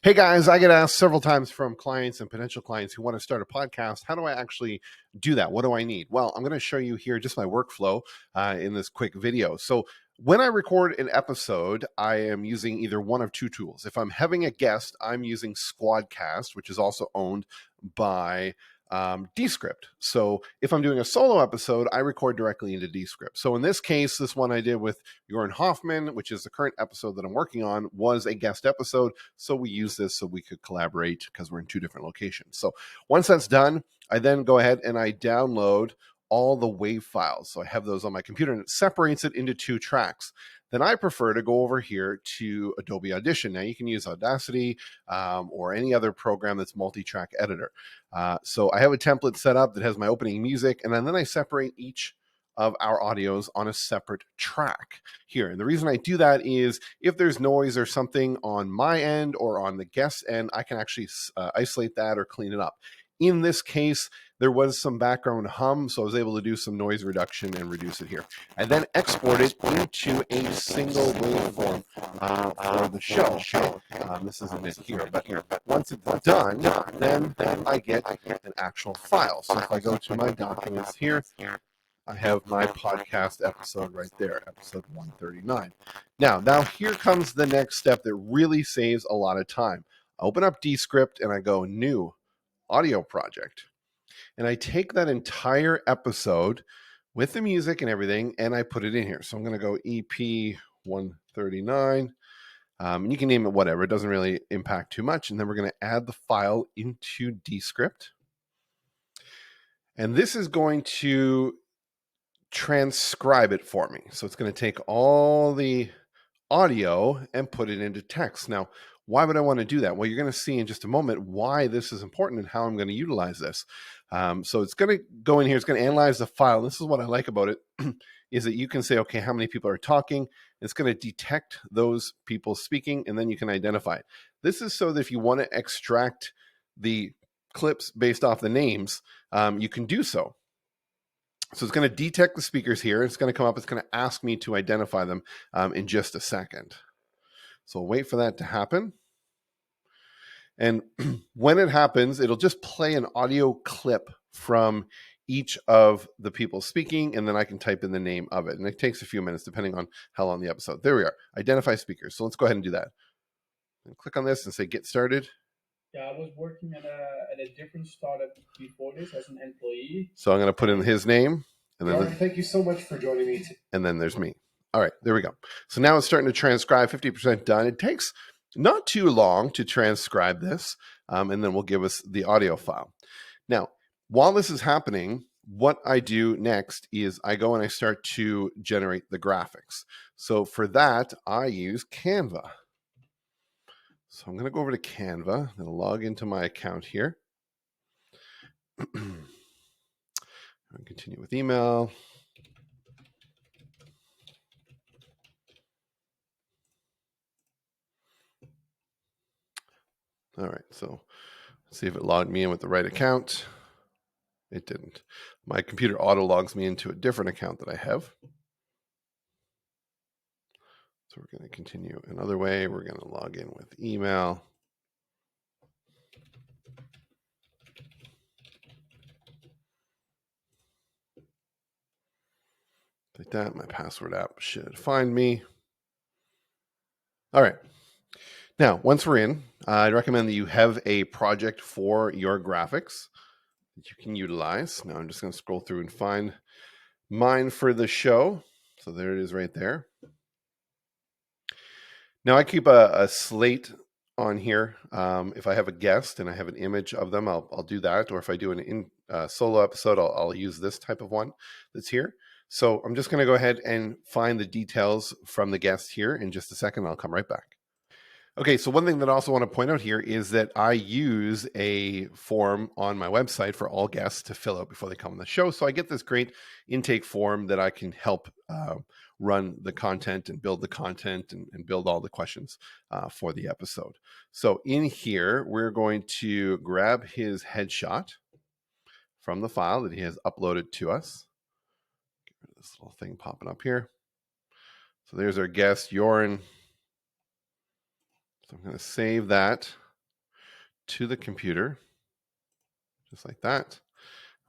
Hey guys, I get asked several times from clients and potential clients who want to start a podcast, how do I actually do that? What do I need? Well, I'm going to show you here just my workflow in this quick video. So when I record an episode, I am using either one of two tools. If I'm having a guest, I'm using Squadcast, which is also owned by Descript. So if I'm doing a solo episode, I record directly into Descript. So in this case, this one I did with Jorn Hoffman, which is the current episode that I'm working on, was a guest episode. So we use this so we could collaborate because we're in two different locations. So once that's done, I then go ahead and I download all the WAV files. So I have those on my computer and it separates it into two tracks. Then I prefer to go over here to Adobe Audition. Now you can use Audacity or any other program that's multi-track editor. So I have a template set up that has my opening music, and then I separate each of our audios on a separate track here. And the reason I do that is if there's noise or something on my end or on the guest end, I can actually isolate that or clean it up. In this case, there was some background hum, so I was able to do some noise reduction and reduce it here. I then export it into a single waveform for the show. This isn't it here, but once it's done, then I get an actual file. So if I go to my documents here, I have my podcast episode right there, episode 139. Now here comes the next step that really saves a lot of time. I open up Descript and I go new audio project. And I take that entire episode with the music and everything, and I put it in here. So I'm going to go EP 139. And you can name it whatever. It doesn't really impact too much. And then we're going to add the file into Descript. And this is going to transcribe it for me. So it's going to take all the audio and put it into text. Now, why would I want to do that? Well, you're going to see in just a moment why this is important and how I'm going to utilize this. So it's going to go in here. It's going to analyze the file. This is what I like about it is that you can say, okay, how many people are talking? It's going to detect those people speaking, and then you can identify it. This is so that if you want to extract the clips based off the names, you can do so. So it's going to detect the speakers here. It's going to come up. It's going to ask me to identify them in just a second. So we'll wait for that to happen. And when it happens, it'll just play an audio clip from each of the people speaking, and then I can type in the name of it. And it takes a few minutes depending on how long the episode. There we are. Identify speakers. So let's go ahead and do that. And click on this and say get started. Yeah, I was working at a different startup before this as an employee. So I'm going to put in his name. And then thank you so much for joining me. And then there's me. All right, there we go. So now it's starting to transcribe, 50% done. It takes not too long to transcribe this, and then we'll give us the audio file. Now, while this is happening, what I do next is I go and I start to generate the graphics. So for that, I use Canva. So I'm going to go over to Canva. I'm going to log into my account here. I'll continue with email. All right, so let's see if it logged me in with the right account. It didn't. My computer auto logs me into a different account that I have. So we're going to continue another way. We're going to log in with email. Like that. My password app should find me. All right. Now, once we're in, I'd recommend that you have a project for your graphics that you can utilize. Now I'm just going to scroll through and find mine for the show. So there it is right there. Now I keep a slate on here. If I have a guest and I have an image of them, I'll do that. Or if I do an solo episode, I'll use this type of one that's here. So I'm just going to go ahead and find the details from the guest here in just a second. I'll come right back. Okay, so one thing that I also want to point out here is that I use a form on my website for all guests to fill out before they come on the show. So I get this great intake form that I can help run the content and build the content and build all the questions for the episode. So in here, we're going to grab his headshot from the file that he has uploaded to us. Get rid of this little thing popping up here. So there's our guest, Jorn. So I'm going to save that to the computer, just like that.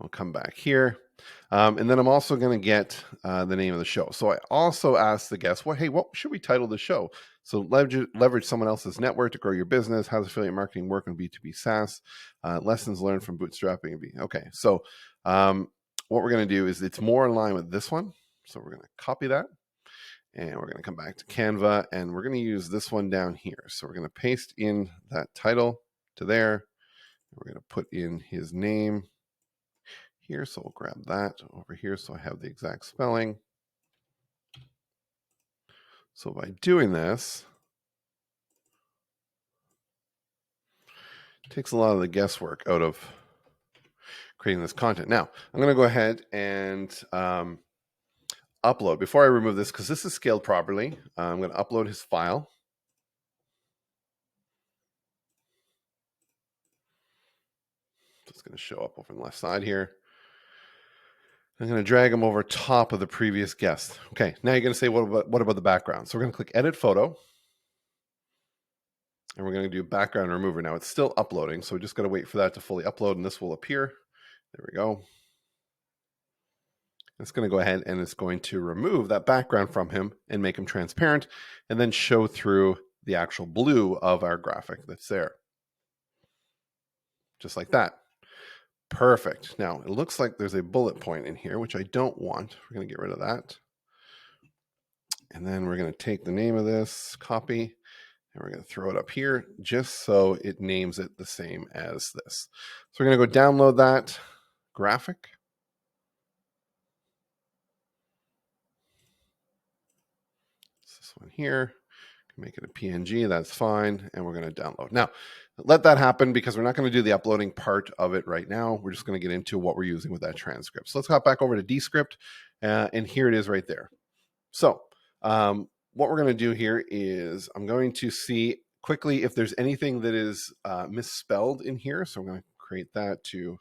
I'll come back here. And then I'm also going to get the name of the show. So I also asked the guest, well, hey, what should we title the show? So leverage someone else's network to grow your business. How does affiliate marketing work on B2B SaaS? Lessons learned from bootstrapping. Okay, so what we're going to do is it's more in line with this one. So we're going to copy that. And we're going to come back to Canva, and we're going to use this one down here. So we're going to paste in that title to there. We're going to put in his name here. So we'll grab that over here so I have the exact spelling. So by doing this, it takes a lot of the guesswork out of creating this content. Now, I'm going to go ahead and upload. Before I remove this, because this is scaled properly, I'm going to upload his file. So it's going to show up over on the left side here. I'm going to drag him over top of the previous guest. Okay, now you're going to say, what about the background? So we're going to click Edit Photo. And we're going to do background remover. Now it's still uploading, so we just got to wait for that to fully upload, and this will appear. There we go. It's going to go ahead and it's going to remove that background from him and make him transparent, and then show through the actual blue of our graphic that's there. Just like that. Perfect. Now, it looks like there's a bullet point in here, which I don't want. We're going to get rid of that. And then we're going to take the name of this, copy, and we're going to throw it up here just so it names it the same as this. So we're going to go download that graphic. It's this one here. Make it a PNG, that's fine, and we're going to download. Now, let that happen because we're not going to do the uploading part of it right now. We're just going to get into what we're using with that transcript. So let's hop back over to Descript, and here it is right there. So what we're going to do here is I'm going to see quickly if there's anything that is misspelled in here. So I'm going to create that to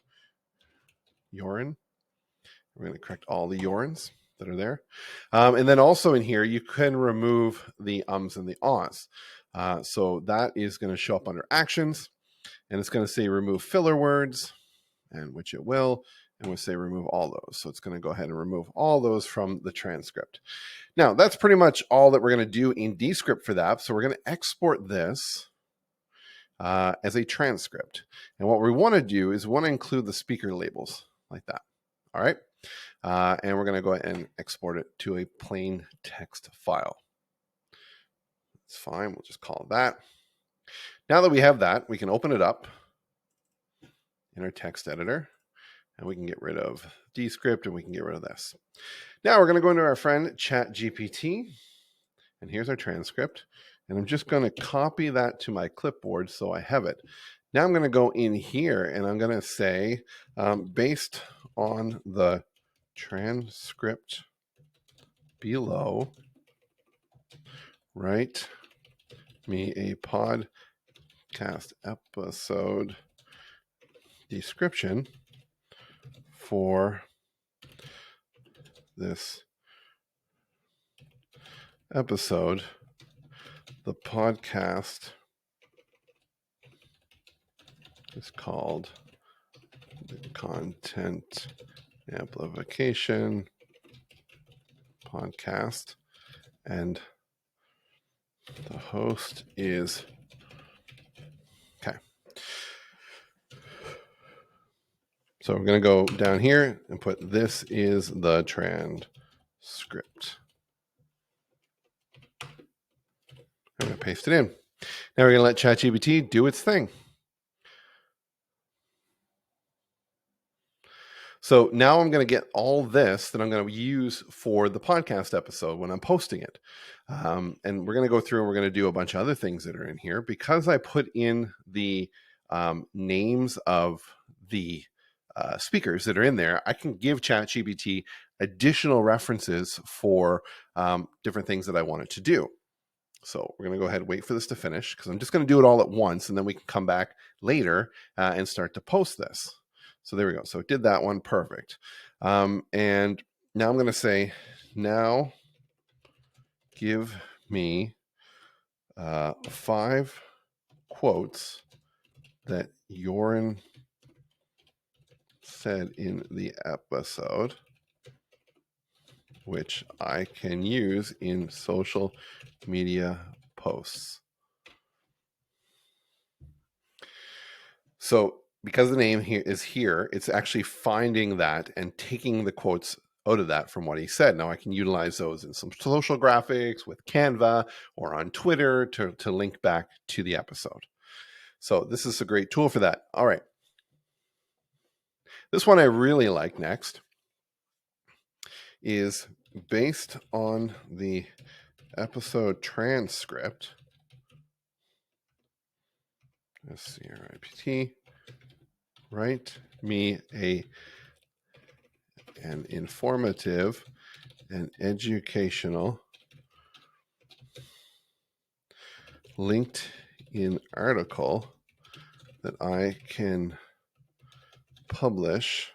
urine. We're going to correct all the urines that are there. And then also in here, you can remove the ums and the ahs. So that is going to show up under actions, and it's going to say remove filler words, and which it will, and we'll say remove all those. So it's going to go ahead and remove all those from the transcript. Now, that's pretty much all that we're going to do in Descript for that. So we're going to export this as a transcript. And what we want to do is we want to include the speaker labels like that. All right. And we're going to go ahead and export it to a plain text file. It's fine. We'll just call it that. Now that we have that, we can open it up in our text editor, and we can get rid of Descript, and we can get rid of this. Now we're going to go into our friend ChatGPT, and here's our transcript. And I'm just going to copy that to my clipboard so I have it. Now I'm going to go in here, and I'm going to say, based on the transcript below, write me a podcast episode description for this episode. The podcast is called the Content Amplification Podcast, and the host is okay. So we're going to go down here and put this is the transcript. I'm going to paste it in. Now we're going to let ChatGPT do its thing. So now I'm going to get all this that I'm going to use for the podcast episode when I'm posting it. And we're going to go through and we're going to do a bunch of other things that are in here. Because I put in the names of the speakers that are in there, I can give ChatGPT additional references for different things that I want it to do. So we're going to go ahead and wait for this to finish because I'm just going to do it all at once, and then we can come back later and start to post this. So there we go. So it did that one. Perfect. And now I'm going to say, now give me 5 quotes that Joran said in the episode, which I can use in social media posts. So because the name here is here, it's actually finding that and taking the quotes out of that from what he said. Now I can utilize those in some social graphics with Canva or on Twitter to link back to the episode. So this is a great tool for that. All right. This one I really like next is based on the episode transcript. Script. Write me an informative and educational LinkedIn article that I can publish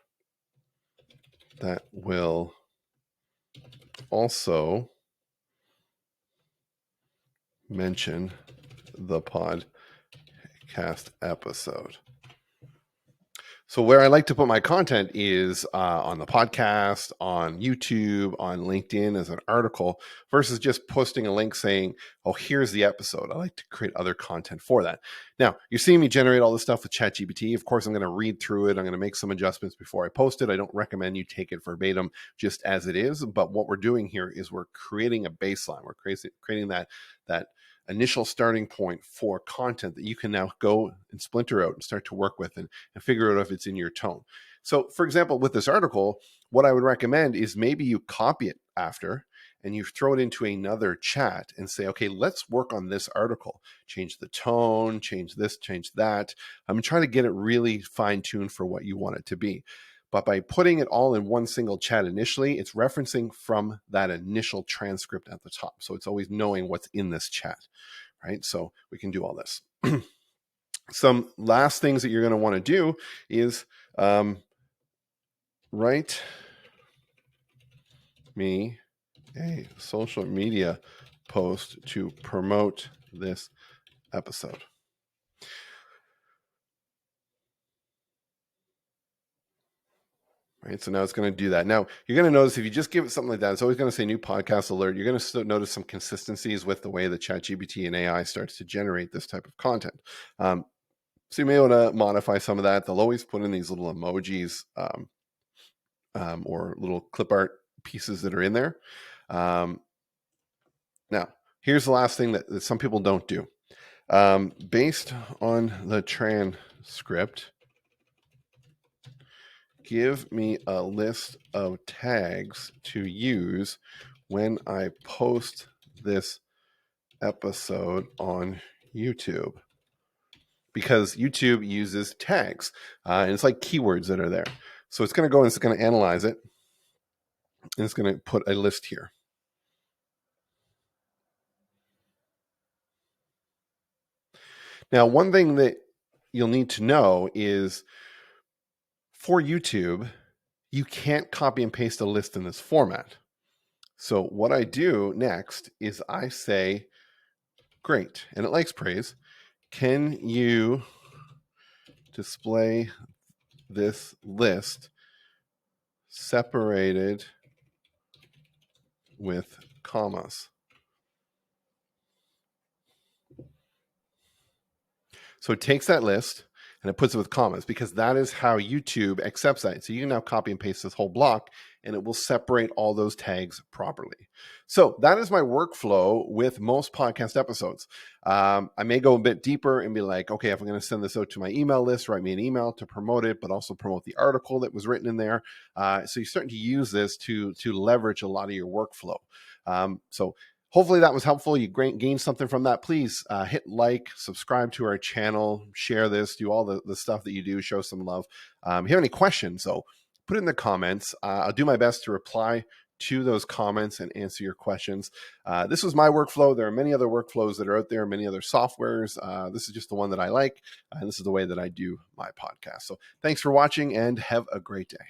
that will also mention the podcast episode. So where I like to put my content is on the podcast, on YouTube, on LinkedIn as an article versus just posting a link saying, oh, here's the episode. I like to create other content for that. Now, you're seeing me generate all this stuff with ChatGPT. Of course, I'm going to read through it. I'm going to make some adjustments before I post it. I don't recommend you take it verbatim just as it is. But what we're doing here is we're creating a baseline. We're creating that initial starting point for content that you can now go and splinter out and start to work with and figure out if it's in your tone. So for example, with this article, what I would recommend is maybe you copy it after and you throw it into another chat and say, okay, let's work on this article, change the tone, change this, change that. I'm trying to get it really fine-tuned for what you want it to be. But by putting it all in one single chat initially, it's referencing from that initial transcript at the top. So it's always knowing what's in this chat, right? So we can do all this. Some last things that you're going to want to do is write me a social media post to promote this episode. Right, so now it's going to do that. Now, you're going to notice if you just give it something like that, it's always going to say new podcast alert. You're going to notice some consistencies with the way the ChatGPT and AI starts to generate this type of content. So you may want to modify some of that. They'll always put in these little emojis or little clip art pieces that are in there. Now, here's the last thing that some people don't do. Based on the transcript, give me a list of tags to use when I post this episode on YouTube. Because YouTube uses tags, and it's like keywords that are there. So it's going to go and it's going to analyze it, and it's going to put a list here. Now, one thing that you'll need to know is for YouTube, you can't copy and paste a list in this format. So what I do next is I say, great, and it likes praise. Can you display this list separated with commas? So it takes that list and it puts it with commas because that is how YouTube accepts that. So you can now copy and paste this whole block and it will separate all those tags properly. So that is my workflow with most podcast episodes. I may go a bit deeper and be like, okay, if I'm going to send this out to my email list, write me an email to promote it, but also promote the article that was written in there. So you're starting to use this to leverage a lot of your workflow. So hopefully that was helpful. You gained something from that. Please hit like, subscribe to our channel, share this, do all the stuff that you do, show some love. If you have any questions, though, put it in the comments. I'll do my best to reply to those comments and answer your questions. This was my workflow. There are many other workflows that are out there, many other softwares. This is just the one that I like, and this is the way that I do my podcast. So thanks for watching and have a great day.